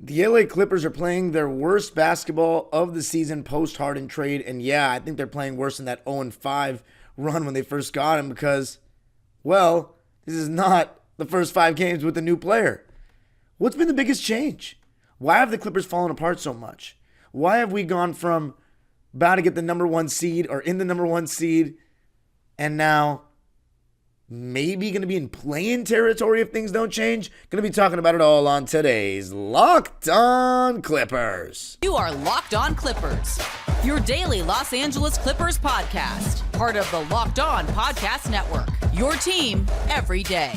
The LA Clippers are playing their worst basketball of the season post Harden trade. And yeah, I think they're playing worse than that 0-5 run when they first got him because, well, this is not the first 5 games with a new player. What's been the biggest change? Why have the Clippers fallen apart so much? Why have we gone from about to get the number 1 seed or in the number 1 seed and now maybe going to be in play-in territory if things don't change? Going to be talking about it all on today's Locked On Clippers. You are Locked On Clippers, your daily Los Angeles Clippers podcast, part of the Locked On Podcast Network, your team every day.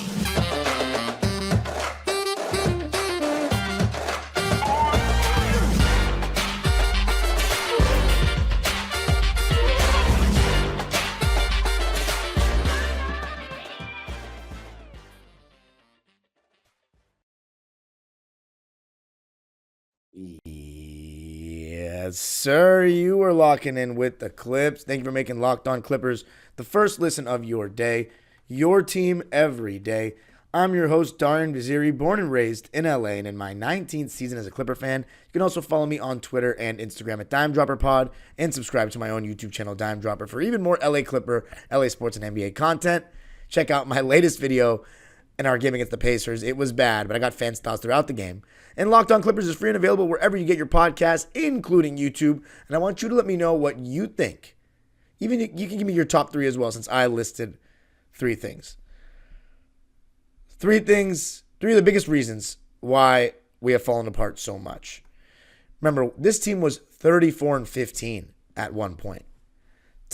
Yes, sir. You are locking in with the Clips. Thank you for making Locked On Clippers the first listen of your day, your team every day. I'm your host, Darian Vaziri, born and raised in LA and in my 19th season as a Clipper fan. You can also follow me on Twitter and Instagram at DimeDropperPod and subscribe to my own YouTube channel, Dime Dropper, for even more LA Clipper, LA Sports, and NBA content. Check out my latest video in our game against the Pacers. It was bad, but I got fans' thoughts throughout the game. And Locked On Clippers is free and available wherever you get your podcasts, including YouTube. And I want you to let me know what you think. Even you can give me your top 3 as well, since I listed 3 things. 3 of the biggest reasons why we have fallen apart so much. Remember, this team was 34-15 at one point.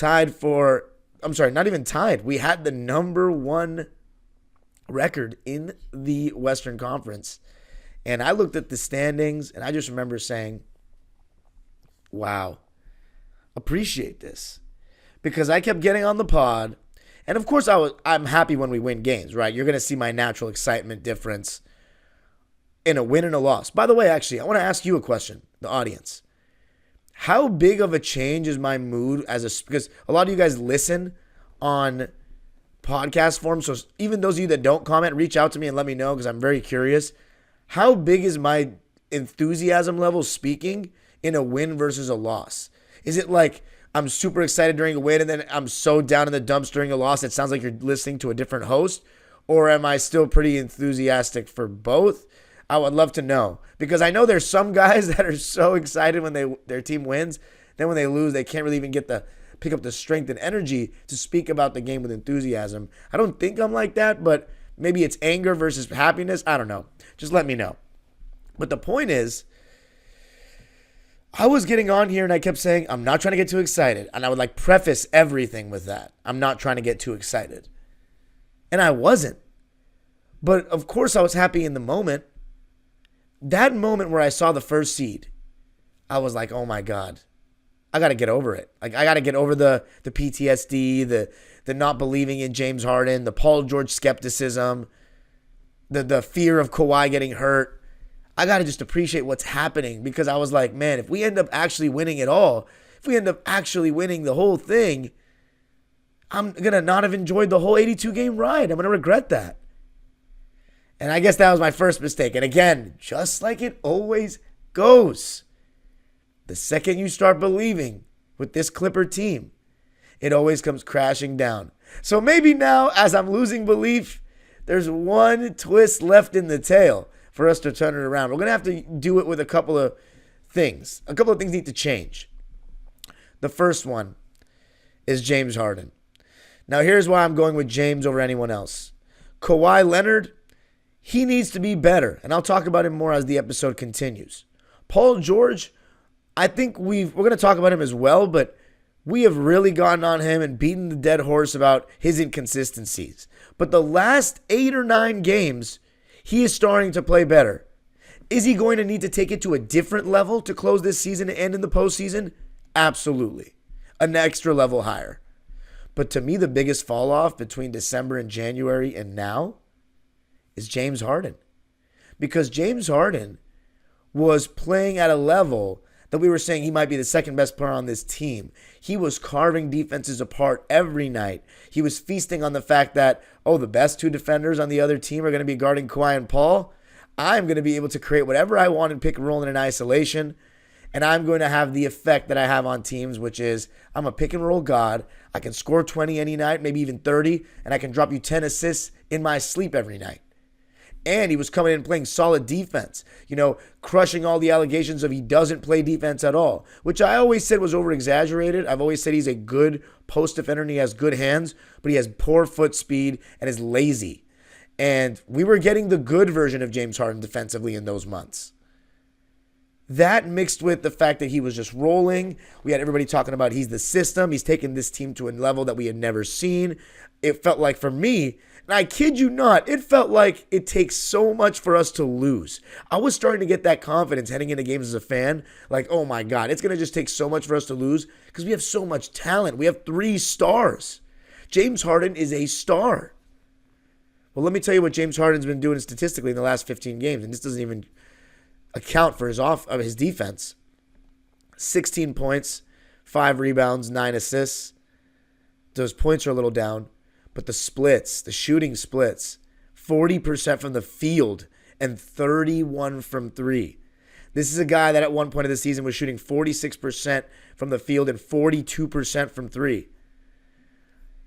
Not even tied. We had the number 1 record in the Western Conference. And I looked at the standings, and I just remember saying, wow, appreciate this. Because I kept getting on the pod, and of course I'm happy when we win games, right? You're going to see my natural excitement difference in a win and a loss. By the way, actually, I want to ask you a question, the audience. How big of a change is my mood because a lot of you guys listen on podcast form, so even those of you that don't comment, reach out to me and let me know because I'm very curious. How big is my enthusiasm level speaking in a win versus a loss? Is it like I'm super excited during a win and then I'm so down in the dumps during a loss it sounds like you're listening to a different host? Or am I still pretty enthusiastic for both? I would love to know. Because I know there's some guys that are so excited when their team wins. Then when they lose, they can't really even pick up the strength and energy to speak about the game with enthusiasm. I don't think I'm like that, but maybe it's anger versus happiness. I don't know. Just let me know. But the point is, I was getting on here and I kept saying, I'm not trying to get too excited. And I would preface everything with that. I'm not trying to get too excited. And I wasn't. But of course I was happy in the moment. That moment where I saw the first seed, I was like, oh my God, I got to get over it. I got to get over the PTSD, the not believing in James Harden, the Paul George skepticism, the fear of Kawhi getting hurt. I got to just appreciate what's happening because I was like, man, if we end up actually winning it all, if we end up actually winning the whole thing, I'm going to not have enjoyed the whole 82-game ride. I'm going to regret that. And I guess that was my first mistake. And again, just like it always goes, the second you start believing with this Clipper team, it always comes crashing down. So maybe now, as I'm losing belief, there's one twist left in the tail for us to turn it around. We're going to have to do it with a couple of things. A couple of things need to change. The first one is James Harden. Now, here's why I'm going with James over anyone else. Kawhi Leonard, he needs to be better, and I'll talk about him more as the episode continues. Paul George, I think we're going to talk about him as well, but we have really gotten on him and beaten the dead horse about his inconsistencies. But the last 8 or 9 games, he is starting to play better. Is he going to need to take it to a different level to close this season and end in the postseason? Absolutely. An extra level higher. But to me, the biggest fall off between December and January and now is James Harden. Because James Harden was playing at a level that we were saying he might be the second best player on this team. He was carving defenses apart every night. He was feasting on the fact that, the best 2 defenders on the other team are going to be guarding Kawhi and Paul. I'm going to be able to create whatever I want and pick and roll in an isolation. And I'm going to have the effect that I have on teams, which is I'm a pick and roll god. I can score 20 any night, maybe even 30, and I can drop you 10 assists in my sleep every night. And he was coming in playing solid defense, crushing all the allegations of he doesn't play defense at all, which I always said was over-exaggerated. I've always said he's a good post defender and he has good hands, but he has poor foot speed and is lazy. And we were getting the good version of James Harden defensively in those months. That mixed with the fact that he was just rolling. We had everybody talking about he's the system. He's taken this team to a level that we had never seen. It felt like for me, and I kid you not, it felt like it takes so much for us to lose. I was starting to get that confidence heading into games as a fan. Like, oh my God, it's going to just take so much for us to lose because we have so much talent. We have 3 stars. James Harden is a star. Well, let me tell you what James Harden's been doing statistically in the last 15 games, and this doesn't even account for his defense. 16 points, 5 rebounds, 9 assists. Those points are a little down, but the shooting splits, 40% from the field and 31 from 3. This is a guy that at one point of the season was shooting 46% from the field and 42% from 3.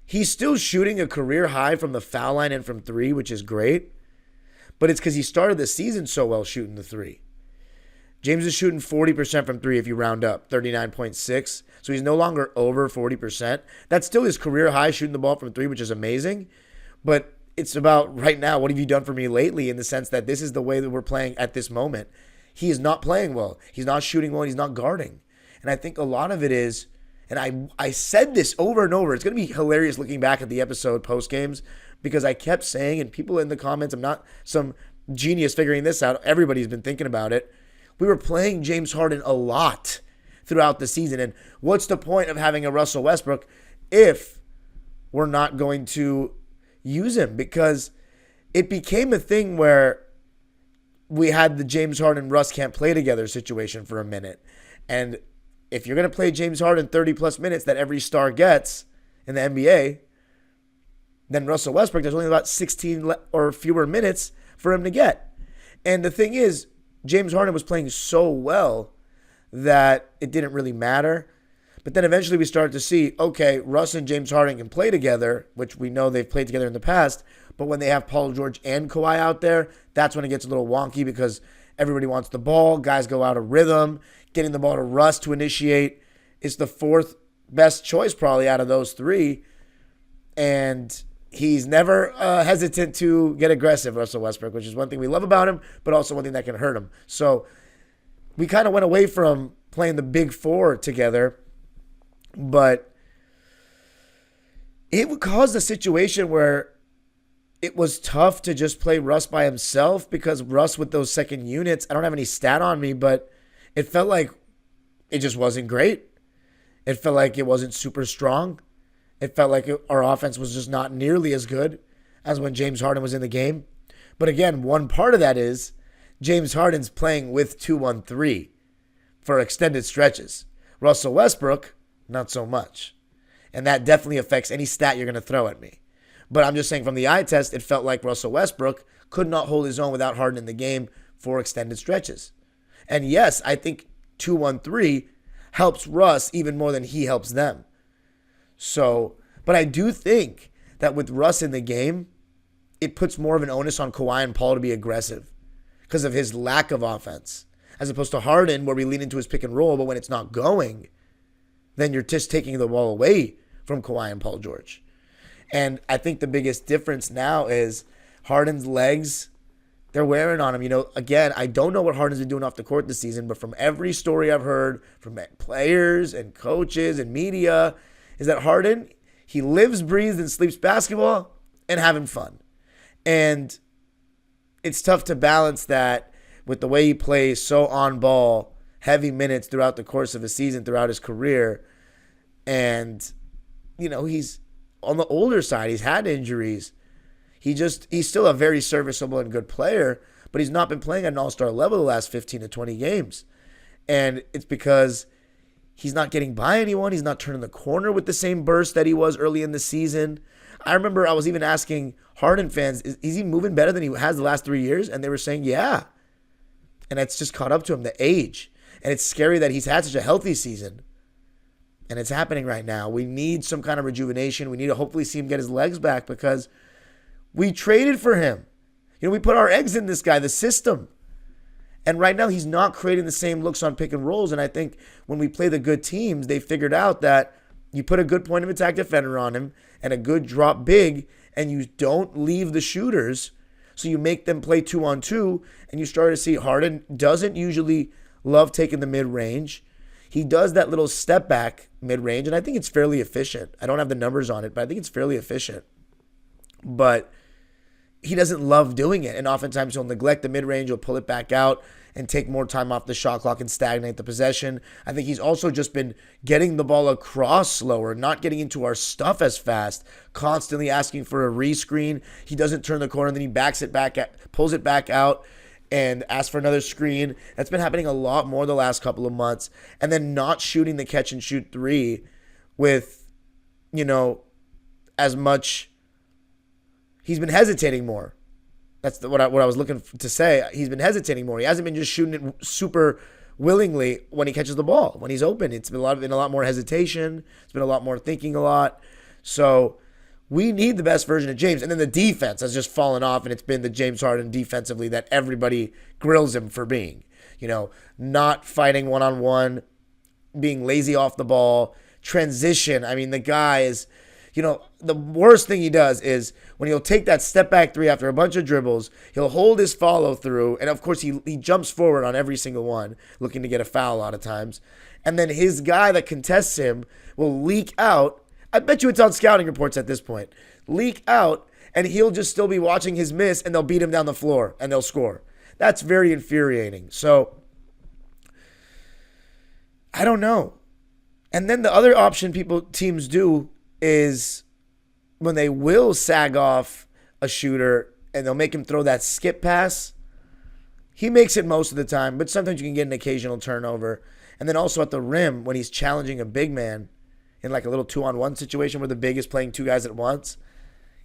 He's still shooting a career high from the foul line and from 3, which is great, but it's because he started the season so well shooting the 3. James is shooting 40% from 3 if you round up, 39.6. So he's no longer over 40%. That's still his career high shooting the ball from 3, which is amazing. But it's about right now, what have you done for me lately, in the sense that this is the way that we're playing at this moment. He is not playing well. He's not shooting well. He's not guarding. And I think a lot of it is, and I said this over and over, it's going to be hilarious looking back at the episode post games, because I kept saying, and people in the comments, I'm not some genius figuring this out. Everybody's been thinking about it. We were playing James Harden a lot throughout the season. And what's the point of having a Russell Westbrook if we're not going to use him? Because it became a thing where we had the James Harden, Russ can't play together situation for a minute. And if you're going to play James Harden 30-plus minutes that every star gets in the NBA, then Russell Westbrook, there's only about 16 or fewer minutes for him to get. And the thing is, James Harden was playing so well that it didn't really matter. But then eventually we started to see, okay, Russ and James Harden can play together, which we know they've played together in the past. But when they have Paul George and Kawhi out there, that's when it gets a little wonky because everybody wants the ball. Guys go out of rhythm. Getting the ball to Russ to initiate is the 4th best choice probably out of those 3. And he's never hesitant to get aggressive, Russell Westbrook, which is one thing we love about him, but also one thing that can hurt him. So we kind of went away from playing the big 4 together, but it would cause a situation where it was tough to just play Russ by himself because Russ with those second units, I don't have any stat on me, but it felt like it just wasn't great. It felt like it wasn't super strong. It felt like our offense was just not nearly as good as when James Harden was in the game. But again, one part of that is James Harden's playing with 2-1-3 for extended stretches. Russell Westbrook, not so much. And that definitely affects any stat you're going to throw at me. But I'm just saying from the eye test, it felt like Russell Westbrook could not hold his own without Harden in the game for extended stretches. And yes, I think 2-1-3 helps Russ even more than he helps them. So, but I do think that with Russ in the game, it puts more of an onus on Kawhi and Paul to be aggressive because of his lack of offense, as opposed to Harden where we lean into his pick and roll, but when it's not going, then you're just taking the ball away from Kawhi and Paul George. And I think the biggest difference now is Harden's legs, they're wearing on him. Again, I don't know what Harden's been doing off the court this season, but from every story I've heard from players and coaches and media, is that Harden, he lives, breathes, and sleeps basketball and having fun. And it's tough to balance that with the way he plays so on ball, heavy minutes throughout the course of a season, throughout his career. And, he's on the older side. He's had injuries. He's still a very serviceable and good player, but he's not been playing at an all-star level the last 15 to 20 games. And it's because he's not getting by anyone. He's not turning the corner with the same burst that he was early in the season. I remember I was even asking Harden fans, is he moving better than he has the last 3 years? And they were saying, yeah. And it's just caught up to him, the age. And it's scary that he's had such a healthy season. And it's happening right now. We need some kind of rejuvenation. We need to hopefully see him get his legs back because we traded for him. We put our eggs in this guy, the system. And right now he's not creating the same looks on pick and rolls. And I think when we play the good teams, they figured out that you put a good point of attack defender on him and a good drop big, and you don't leave the shooters. So you make them play 2-on-2, and you start to see Harden doesn't usually love taking the mid-range. He does that little step back mid-range, and I think it's fairly efficient. I don't have the numbers on it, but I think it's fairly efficient. But he doesn't love doing it, and oftentimes he'll neglect the mid-range, he'll pull it back out and take more time off the shot clock and stagnate the possession. I think he's also just been getting the ball across slower, not getting into our stuff as fast, constantly asking for a rescreen. He doesn't turn the corner, and then he backs it back, pulls it back out, and asks for another screen. That's been happening a lot more the last couple of months. And then not shooting the catch and shoot three with, as much. He's been hesitating more. That's what I was looking to say. He's been hesitating more. He hasn't been just shooting it super willingly when he catches the ball. When he's open, it's been a lot more hesitation. It's been a lot more thinking a lot. So we need the best version of James. And then the defense has just fallen off, and it's been the James Harden defensively that everybody grills him for being. Not fighting one-on-one, being lazy off the ball, transition. I mean, the guy is, the worst thing he does is when he'll take that step back three after a bunch of dribbles, he'll hold his follow through, and of course he jumps forward on every single one, looking to get a foul a lot of times. And then his guy that contests him will leak out. I bet you it's on scouting reports at this point. Leak out, and he'll just still be watching his miss, and they'll beat him down the floor, and they'll score. That's very infuriating. So, I don't know. And then the other option teams do is when they will sag off a shooter, and they'll make him throw that skip pass. He makes it most of the time, but sometimes you can get an occasional turnover. And then also at the rim, when he's challenging a big man, in like a little 2-on-1 situation where the big is playing two guys at once,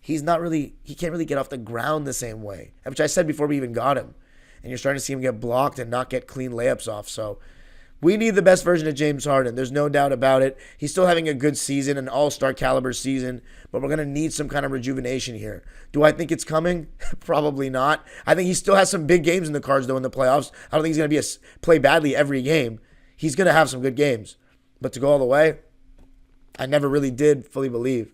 he can't really get off the ground the same way, which I said before we even got him. And you're starting to see him get blocked and not get clean layups off. So we need the best version of James Harden. There's no doubt about it. He's still having a good season, an all-star caliber season, but we're going to need some kind of rejuvenation here. Do I think it's coming? Probably not. I think he still has some big games in the cards, though, in the playoffs. I don't think he's going to play badly every game. He's going to have some good games. But to go all the way, I never really did fully believe.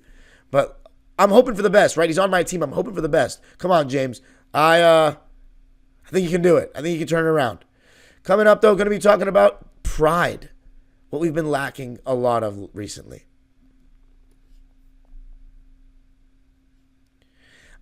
But I'm hoping for the best, right? He's on my team. I'm hoping for the best. Come on, James. I think you can do it. I think you can turn it around. Coming up, though, going to be talking about pride, what we've been lacking a lot of recently.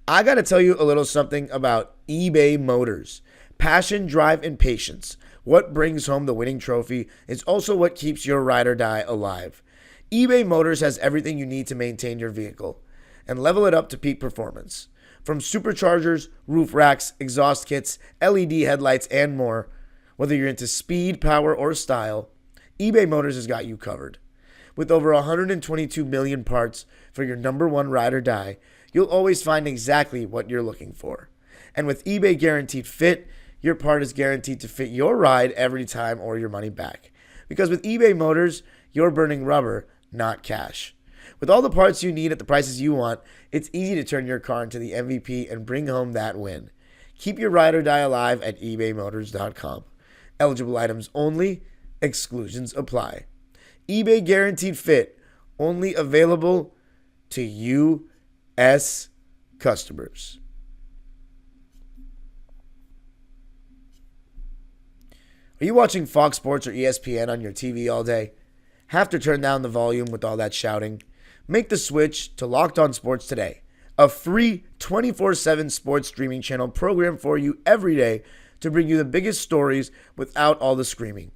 I got to tell you a little something about eBay Motors. Passion, drive, and patience. What brings home the winning trophy is also what keeps your ride or die alive. eBay Motors has everything you need to maintain your vehicle and level it up to peak performance. From superchargers, roof racks, exhaust kits, LED headlights, and more. Whether you're into speed, power, or style, eBay Motors has got you covered. With over 122 million parts for your number one ride or die, you'll always find exactly what you're looking for. And with eBay Guaranteed Fit, your part is guaranteed to fit your ride every time or your money back. Because with eBay Motors, you're burning rubber, not cash. With all the parts you need at the prices you want, it's easy to turn your car into the MVP and bring home that win. Keep your ride or die alive at ebaymotors.com. Eligible items only. Exclusions apply. eBay Guaranteed Fit. Only available to U.S. customers. Are you watching Fox Sports or ESPN on your TV all day? Have to turn down the volume with all that shouting? Make the switch to Locked On Sports today. A free 24/7 sports streaming channel programmed for you every day to bring you the biggest stories without all the screaming.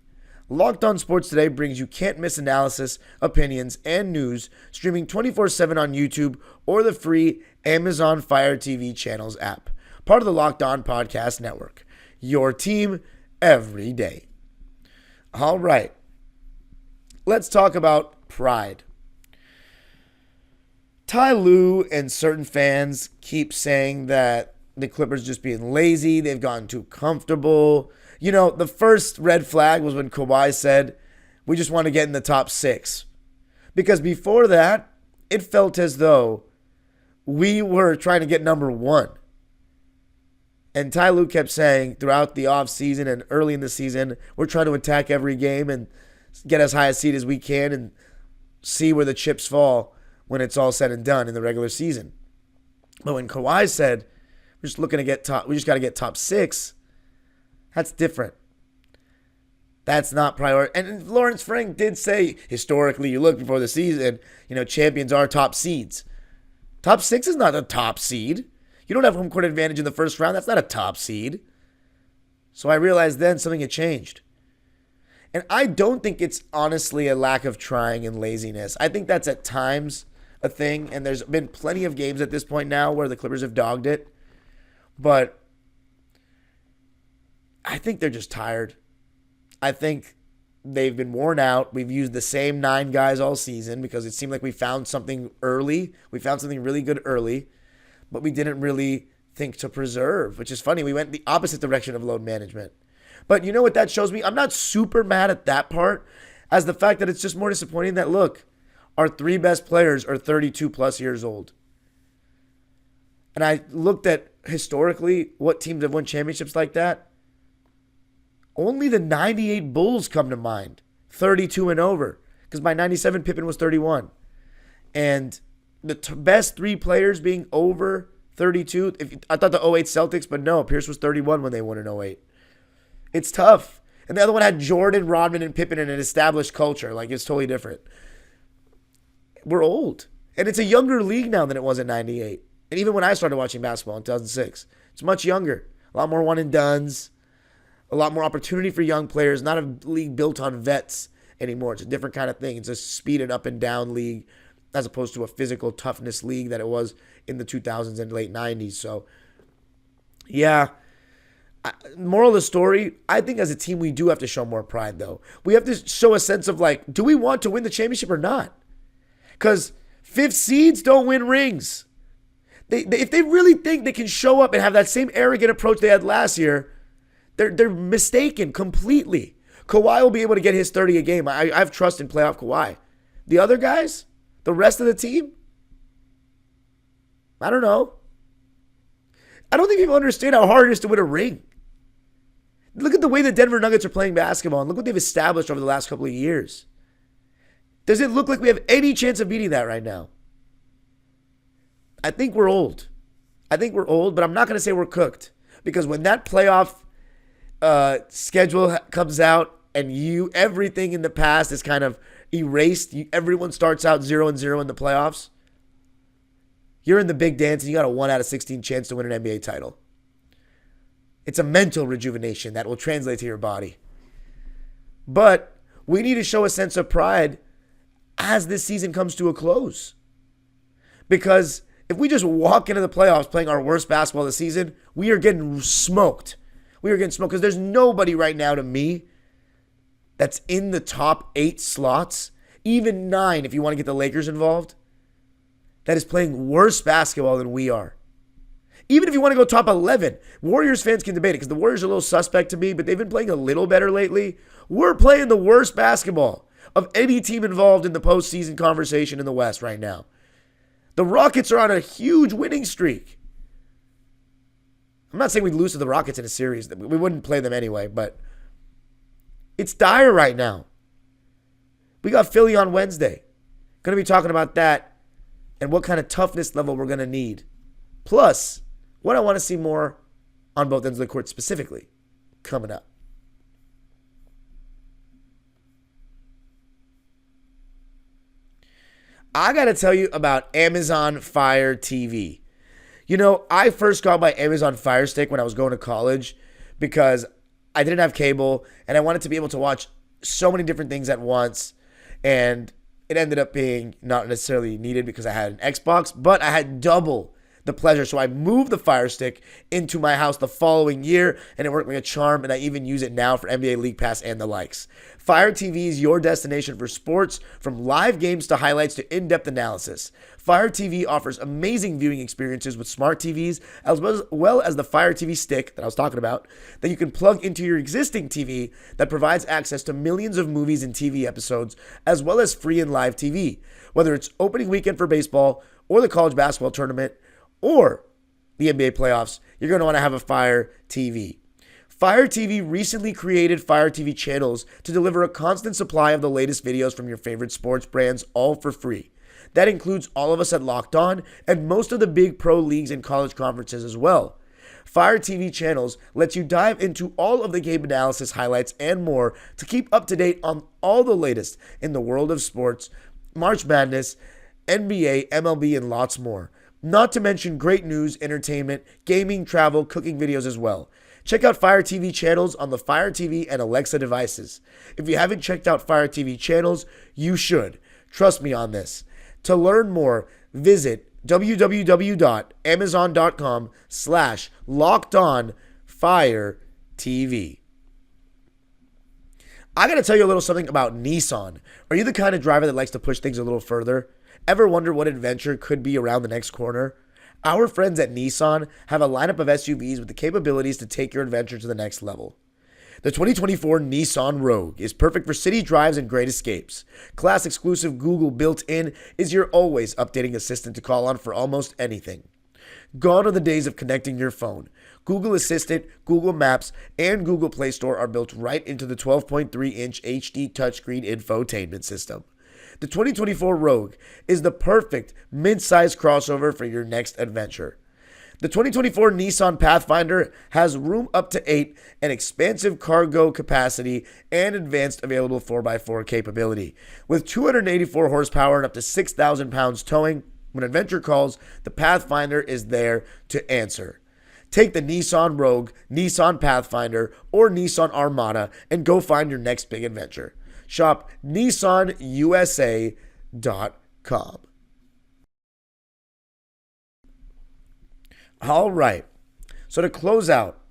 Locked On Sports Today brings you can't-miss analysis, opinions, and news streaming 24/7 on YouTube or the free Amazon Fire TV channels app. Part of the Locked On Podcast Network. Your team every day. All right. Let's talk about pride. Ty Lue and certain fans keep saying that the Clippers just being lazy. They've gotten too comfortable. The first red flag was when Kawhi said, we just want to get in the top 6. Because before that, it felt as though we were trying to get number 1. And Ty Lue kept saying throughout the offseason and early in the season, we're trying to attack every game and get as high a seed as we can and see where the chips fall when it's all said and done in the regular season. But when Kawhi said, we just got to get top 6, that's different. That's not priority. And Lawrence Frank did say, historically, you look before the season, champions are top seeds. Top 6 is not a top seed. You don't have home court advantage in the first round. That's not a top seed. So I realized then something had changed. And I don't think it's honestly a lack of trying and laziness. I think that's at times a thing. And there's been plenty of games at this point now where the Clippers have dogged it. But I think they're just tired. I think they've been worn out. We've used the same 9 guys all season because it seemed like we found something early. We found something really good early. But we didn't really think to preserve, which is funny. We went the opposite direction of load management. But you know what that shows me? I'm not super mad at that part as the fact that it's just more disappointing that, look, our 3 best players are 32 plus years old. And I looked at historically what teams have won championships like that. Only the 98 Bulls come to mind, 32 and over, because by 97 Pippen was 31. And the best 3 players being over 32. I thought the 08 Celtics, but no, Pierce was 31 when they won in 08. It's tough. And the other one had Jordan, Rodman, and Pippen in an established culture. Like, it's totally different. We're old. And it's a younger league now than it was in 98. And even when I started watching basketball in 2006, it's much younger. A lot more one-and-dones. A lot more opportunity for young players. Not a league built on vets anymore. It's a different kind of thing. It's a speed and up and down league, as opposed to a physical toughness league that it was in the 2000s and late 90s. So, yeah. Moral of the story, I think as a team we do have to show more pride, though. We have to show a sense of, like, do we want to win the championship or not? Because 5th seeds don't win rings. If they really think they can show up and have that same arrogant approach they had last year, they're mistaken completely. Kawhi will be able to get his 30 a game. I have trust in playoff Kawhi. The other guys, the rest of the team, I don't know. I don't think people understand how hard it is to win a ring. Look at the way the Denver Nuggets are playing basketball and look what they've established over the last couple of years. Does it look like we have any chance of beating that right now? I think we're old. But I'm not going to say we're cooked. Because when that playoff schedule comes out and everything in the past is kind of erased, everyone starts out 0-0 in the playoffs, you're in the big dance and you got a 1 out of 16 chance to win an NBA title. It's a mental rejuvenation that will translate to your body. But we need to show a sense of pride as this season comes to a close. Because if we just walk into the playoffs playing our worst basketball of the season, we are getting smoked. Because there's nobody right now to me that's in the top 8 slots, even 9 if you want to get the Lakers involved, that is playing worse basketball than we are. Even if you want to go top 11, Warriors fans can debate it because the Warriors are a little suspect to me, but they've been playing a little better lately. We're playing the worst basketball of any team involved in the postseason conversation in the West right now. The Rockets are on a huge winning streak. I'm not saying we'd lose to the Rockets in a series. We wouldn't play them anyway, but it's dire right now. We got Philly on Wednesday. Going to be talking about that and what kind of toughness level we're going to need. Plus, what I want to see more on both ends of the court specifically coming up. I got to tell you about Amazon Fire TV. You know, I first got my Amazon Fire Stick when I was going to college because I didn't have cable and I wanted to be able to watch so many different things at once. And it ended up being not necessarily needed because I had an Xbox, but I had double the pleasure. So I moved the Fire Stick into my house the following year, and it worked like a charm, and I even use it now for NBA League Pass and the likes. Fire TV is your destination for sports, from live games to highlights to in-depth analysis. Fire TV offers amazing viewing experiences with smart TVs, as well as the Fire TV Stick that I was talking about, that you can plug into your existing TV that provides access to millions of movies and TV episodes, as well as free and live TV. Whether it's opening weekend for baseball, or the college basketball tournament, or the NBA playoffs, you're going to want to have a Fire TV. Fire TV recently created Fire TV channels to deliver a constant supply of the latest videos from your favorite sports brands, all for free. That includes all of us at Locked On and most of the big pro leagues and college conferences as well. Fire TV channels lets you dive into all of the game analysis, highlights, and more to keep up to date on all the latest in the world of sports, March Madness, NBA, MLB, and lots more. Not to mention great news, entertainment, gaming, travel, cooking videos as well. Check out Fire TV channels on the Fire TV and Alexa devices. If you haven't checked out Fire TV channels, you should. Trust me on this. To learn more, visit www.amazon.com/LockedOnFireTV. I got to tell you a little something about Nissan. Are you the kind of driver that likes to push things a little further? Ever wonder what adventure could be around the next corner? Our friends at Nissan have a lineup of SUVs with the capabilities to take your adventure to the next level. The 2024 Nissan Rogue is perfect for city drives and great escapes. Class-exclusive Google built-in is your always updating assistant to call on for almost anything. Gone are the days of connecting your phone. Google Assistant, Google Maps, and Google Play Store are built right into the 12.3-inch HD touchscreen infotainment system. The 2024 Rogue is the perfect mid-size crossover for your next adventure. The 2024 Nissan Pathfinder has room up to 8, an expansive cargo capacity, and advanced available 4x4 capability. With 284 horsepower and up to 6,000 pounds towing, when adventure calls, the Pathfinder is there to answer. Take the Nissan Rogue, Nissan Pathfinder, or Nissan Armada and go find your next big adventure. Shop nissanusa.com. All right. So to close out,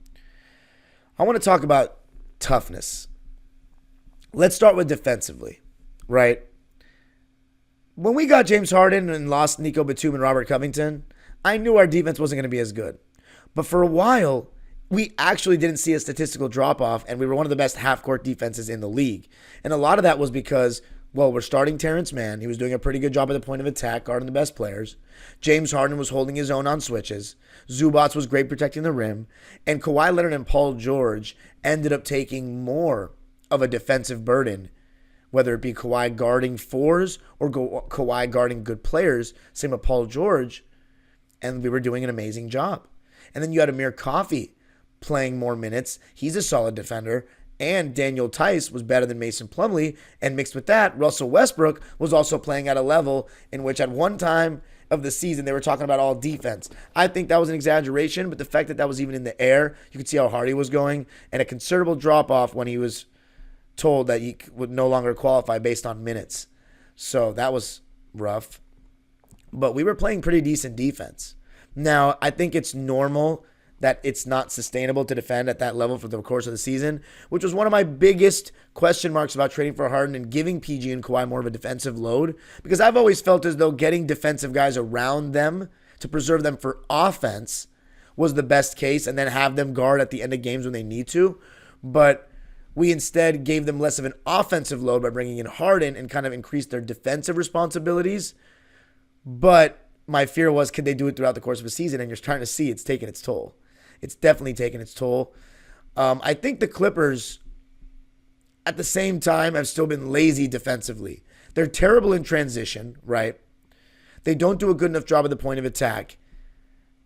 I want to talk about toughness. Let's start with defensively, right? When we got James Harden and lost Nico Batum and Robert Covington, I knew our defense wasn't going to be as good. But for a while, we actually didn't see a statistical drop-off, and we were one of the best half-court defenses in the league. And a lot of that was because, well, we're starting Terrence Mann. He was doing a pretty good job at the point of attack, guarding the best players. James Harden was holding his own on switches. Zubats was great protecting the rim. And Kawhi Leonard and Paul George ended up taking more of a defensive burden, whether it be Kawhi guarding fours or Kawhi guarding good players. Same with Paul George. And we were doing an amazing job. And then you had Amir Coffey playing more minutes. He's a solid defender. And Daniel Tice was better than Mason Plumlee. And mixed with that, Russell Westbrook was also playing at a level in which at one time of the season they were talking about all defense. I think that was an exaggeration, but the fact that that was even in the air, you could see how hard he was going, and a considerable drop-off when he was told that he would no longer qualify based on minutes. So that was rough. But we were playing pretty decent defense. Now, I think it's normal that it's not sustainable to defend at that level for the course of the season, which was one of my biggest question marks about trading for Harden and giving PG and Kawhi more of a defensive load, because I've always felt as though getting defensive guys around them to preserve them for offense was the best case, and then have them guard at the end of games when they need to. But we instead gave them less of an offensive load by bringing in Harden and kind of increased their defensive responsibilities. But my fear was, could they do it throughout the course of a season? And you're starting to see it's taking its toll. It's definitely taken its toll. I think the Clippers, at the same time, have still been lazy defensively. They're terrible in transition, right? They don't do a good enough job at the point of attack.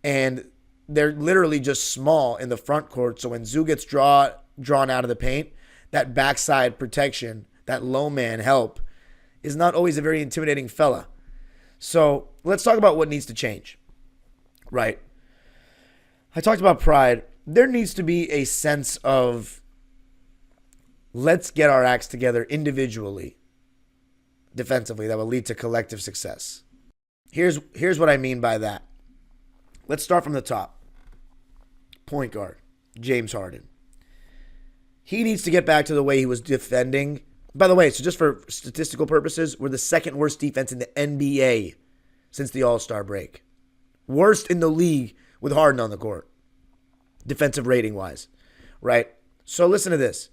And they're literally just small in the front court. So when Zoo gets drawn out of the paint, that backside protection, that low man help, is not always a very intimidating fella. So let's talk about what needs to change, right? I talked about pride. There needs to be a sense of, let's get our acts together individually, defensively, that will lead to collective success. Here's what I mean by that. Let's start from the top. Point guard, James Harden. He needs to get back to the way he was defending. By the way, so just for statistical purposes, we're the second worst defense in the NBA since the All-Star break. Worst in the league with Harden on the court, defensive rating-wise, right? So listen to this.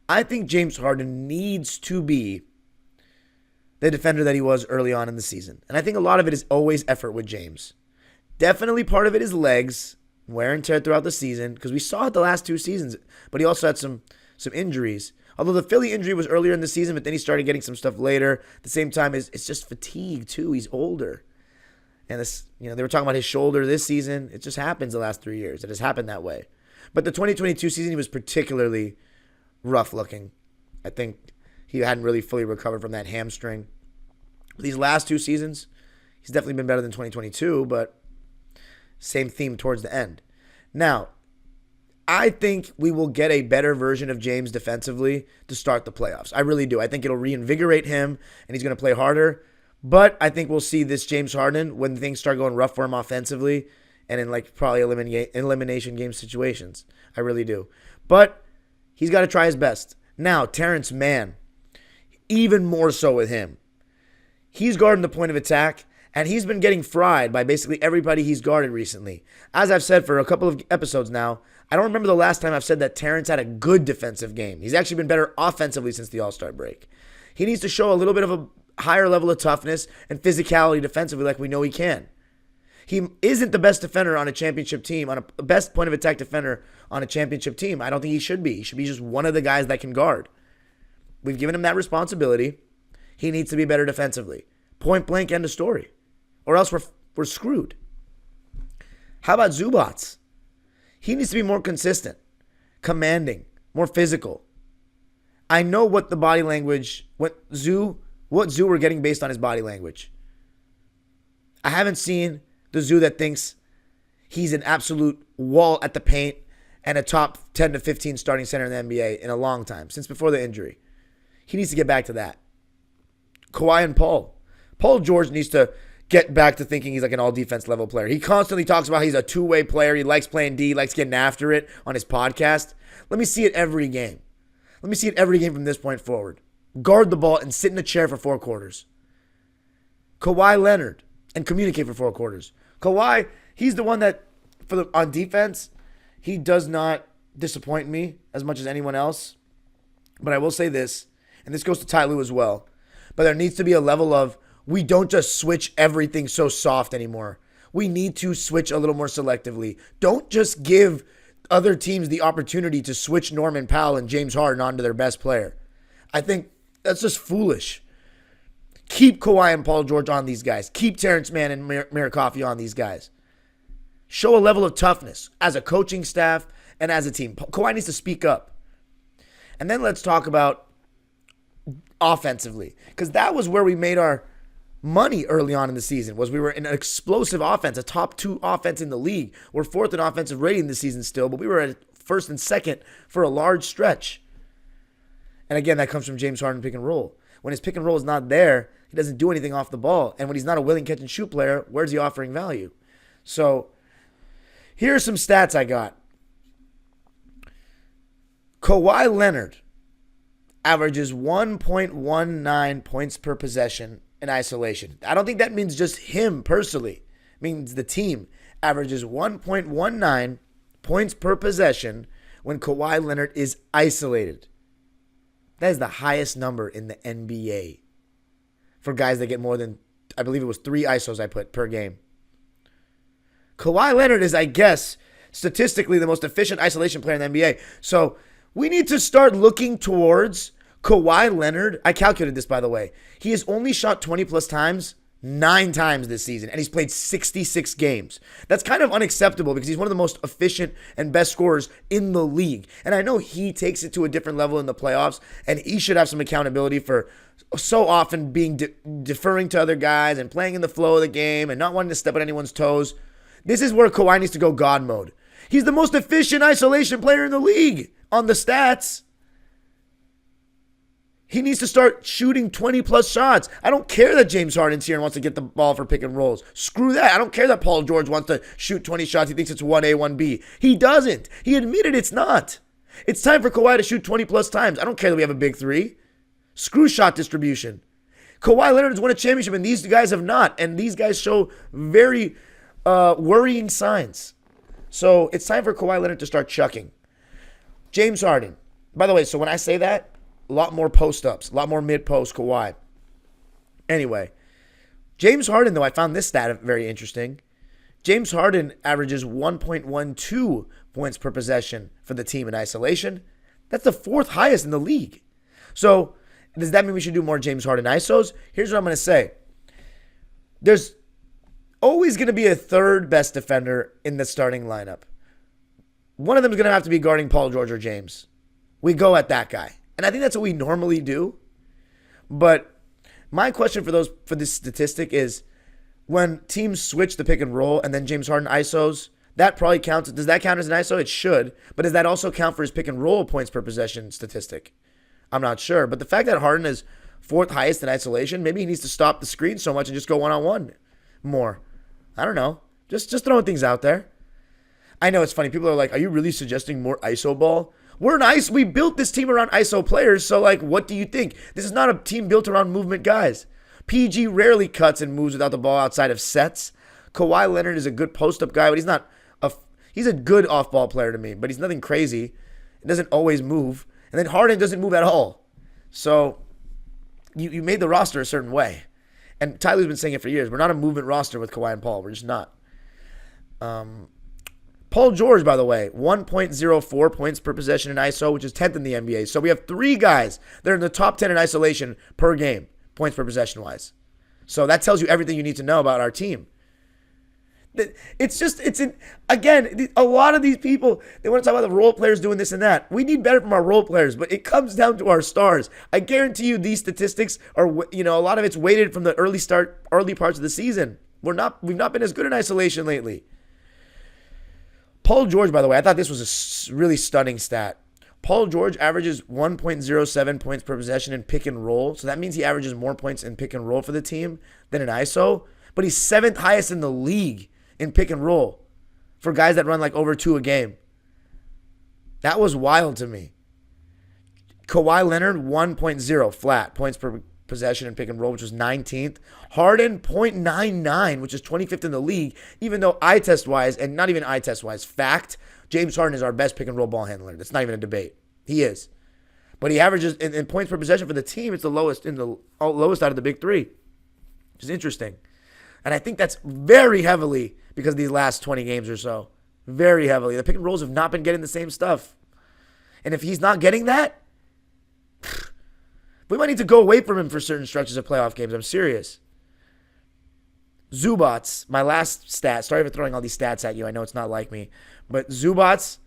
I think James Harden needs to be the defender that he was early on in the season. And I think a lot of it is always effort with James. Definitely part of it is legs, wear and tear throughout the season, because we saw it the last 2 seasons, but he also had some injuries. Although the Philly injury was earlier in the season, but then he started getting some stuff later. At the same time, it's just fatigue too. He's older. And this, they were talking about his shoulder this season. It just happens the last 3 years. It has happened that way. But the 2022 season, he was particularly rough looking. I think he hadn't really fully recovered from that hamstring. These last 2 seasons, he's definitely been better than 2022, but same theme towards the end. Now, I think we will get a better version of James defensively to start the playoffs. I really do. I think it'll reinvigorate him, and he's going to play harder. But I think we'll see this James Harden when things start going rough for him offensively and in probably elimination game situations. I really do. But he's got to try his best. Now, Terrence Mann, even more so with him. He's guarding the point of attack, and he's been getting fried by basically everybody he's guarded recently. As I've said for a couple of episodes now, I don't remember the last time I've said that Terrence had a good defensive game. He's actually been better offensively since the All-Star break. He needs to show a little bit of a higher level of toughness and physicality defensively like we know he can. He isn't the best defender on a championship team, on a best point of attack defender on a championship team. I don't think he should be. He should be just one of the guys that can guard. We've given him that responsibility. He needs to be better defensively. Point blank, end of story. Or else we're screwed. How about Zubats? He needs to be more consistent, commanding, more physical. I know what the body language, what Zoo we're getting based on his body language. I haven't seen the Zoo that thinks he's an absolute wall at the paint and a top 10 to 15 starting center in the NBA in a long time, since before the injury. He needs to get back to that. Kawhi and Paul. Paul George needs to get back to thinking he's like an all-defense level player. He constantly talks about he's a two-way player. He likes playing D, likes getting after it on his podcast. Let me see it every game. Let me see it every game from this point forward. Guard the ball and sit in a chair for 4 quarters. Kawhi Leonard, and communicate for 4 quarters. Kawhi, he's the one that, on defense, he does not disappoint me as much as anyone else. But I will say this, and this goes to Ty Lue as well, but there needs to be a level of, we don't just switch everything so soft anymore. We need to switch a little more selectively. Don't just give other teams the opportunity to switch Norman Powell and James Harden onto their best player. I think that's just foolish. Keep Kawhi and Paul George on these guys. Keep Terrence Mann and Miracoffey on these guys. Show a level of toughness as a coaching staff and as a team. Kawhi needs to speak up. And then let's talk about offensively, because that was where we made our money early on in the season. Was we were an explosive offense, a top 2 offense in the league. We're 4th in offensive rating this season still, but we were at 1st and 2nd for a large stretch. And again, that comes from James Harden pick and roll. When his pick and roll is not there, he doesn't do anything off the ball. And when he's not a willing catch and shoot player, where's he offering value? So here are some stats I got. Kawhi Leonard averages 1.19 points per possession in isolation. I don't think that means just him personally. It means the team averages 1.19 points per possession when Kawhi Leonard is isolated. That is the highest number in the NBA for guys that get more than, I believe it was 3 ISOs I put per game. Kawhi Leonard is, I guess, statistically the most efficient isolation player in the NBA. So we need to start looking towards Kawhi Leonard. I calculated this, by the way. He has only shot 20-plus times 9 times this season, and he's played 66 games. That's kind of unacceptable because he's one of the most efficient and best scorers in the league. And I know he takes it to a different level in the playoffs, and he should have some accountability for so often being deferring to other guys and playing in the flow of the game and not wanting to step on anyone's toes. This is where Kawhi needs to go God mode. He's the most efficient isolation player in the league on the stats. He needs to start shooting 20-plus shots. I don't care that James Harden's here and wants to get the ball for pick and rolls. Screw that. I don't care that Paul George wants to shoot 20 shots. He thinks it's 1A, 1B. He doesn't. He admitted it's not. It's time for Kawhi to shoot 20-plus times. I don't care that we have a big three. Screw shot distribution. Kawhi Leonard has won a championship, and these guys have not. And these guys show very worrying signs. So it's time for Kawhi Leonard to start chucking. James Harden. By the way, so when I say that, a lot more post-ups, a lot more mid-post Kawhi. Anyway, James Harden, though, I found this stat very interesting. James Harden averages 1.12 points per possession for the team in isolation. That's the 4th highest in the league. So does that mean we should do more James Harden ISOs? Here's what I'm going to say. There's always going to be a third best defender in the starting lineup. One of them is going to have to be guarding Paul George or James. We go at that guy. And I think that's what we normally do. But my question for this statistic is, when teams switch the pick and roll and then James Harden ISOs, that probably counts. Does that count as an ISO? It should. But does that also count for his pick and roll points per possession statistic? I'm not sure. But the fact that Harden is 4th highest in isolation, maybe he needs to stop the screen so much and just go one-on-one more. I don't know. Just throwing things out there. I know it's funny. People are like, are you really suggesting more ISO ball? We built this team around ISO players, so what do you think? This is not a team built around movement guys. PG rarely cuts and moves without the ball outside of sets. Kawhi Leonard is a good post-up guy, but he's a good off-ball player to me, but he's nothing crazy. He doesn't always move. And then Harden doesn't move at all. So you made the roster a certain way. And Tyler's been saying it for years. We're not a movement roster with Kawhi and Paul. We're just not. Paul George, by the way, 1.04 points per possession in ISO, which is 10th in the NBA. So we have 3 guys that are in the top 10 in isolation per game, points per possession-wise. So that tells you everything you need to know about our team. Again, a lot of these people, they want to talk about the role players doing this and that. We need better from our role players, but it comes down to our stars. I guarantee you these statistics are, a lot of it's weighted from the early parts of the season. We've not been as good in isolation lately. Paul George, by the way, I thought this was a really stunning stat. Paul George averages 1.07 points per possession in pick and roll. So that means he averages more points in pick and roll for the team than in ISO. But he's 7th highest in the league in pick and roll for guys that run over 2 a game. That was wild to me. Kawhi Leonard, 1.0 flat points per possession in pick and roll, which was 19th. Harden, 0.99, which is 25th in the league, even though eye test wise, and not even eye test wise, fact, James Harden is our best pick and roll ball handler. That's not even a debate. He is. But he averages in points per possession for the team, it's the lowest out of the big 3, which is interesting. And I think that's very heavily because of these last 20 games or so. Very heavily. The pick and rolls have not been getting the same stuff. And if he's not getting that, we might need to go away from him for certain stretches of playoff games. I'm serious. Zubats, my last stat. Sorry for throwing all these stats at you. I know it's not like me. But Zubats,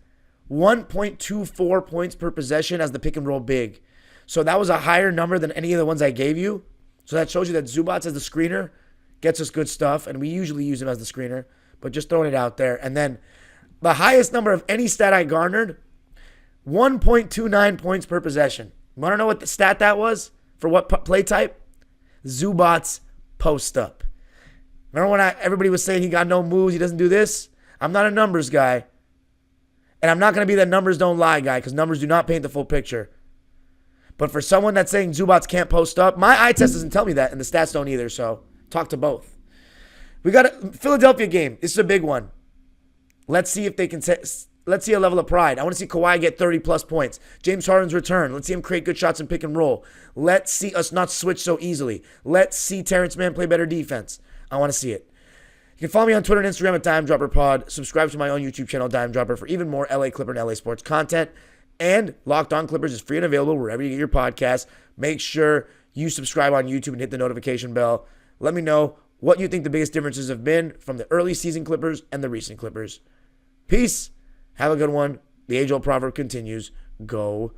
1.24 points per possession as the pick and roll big. So that was a higher number than any of the ones I gave you. So that shows you that Zubats as the screener gets us good stuff. And we usually use him as the screener. But just throwing it out there. And then the highest number of any stat I garnered, 1.29 points per possession. You want to know what the stat that was? For what play type? Zubats post up. Remember when everybody was saying he got no moves, he doesn't do this? I'm not a numbers guy. And I'm not going to be that numbers don't lie guy because numbers do not paint the full picture. But for someone that's saying Zubats can't post up, my eye test doesn't tell me that, and the stats don't either, so talk to both. We got a Philadelphia game. This is a big one. Let's see if they can let's see a level of pride. I want to see Kawhi get 30-plus points. James Harden's return. Let's see him create good shots and pick and roll. Let's see us not switch so easily. Let's see Terrence Mann play better defense. I want to see it. You can follow me on Twitter and Instagram at DimeDropperPod. Subscribe to my own YouTube channel, Dime Dropper, for even more LA Clipper and LA sports content. And Locked On Clippers is free and available wherever you get your podcasts. Make sure you subscribe on YouTube and hit the notification bell. Let me know what you think the biggest differences have been from the early season Clippers and the recent Clippers. Peace. Have a good one. The age-old proverb continues. Go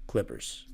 Clippers.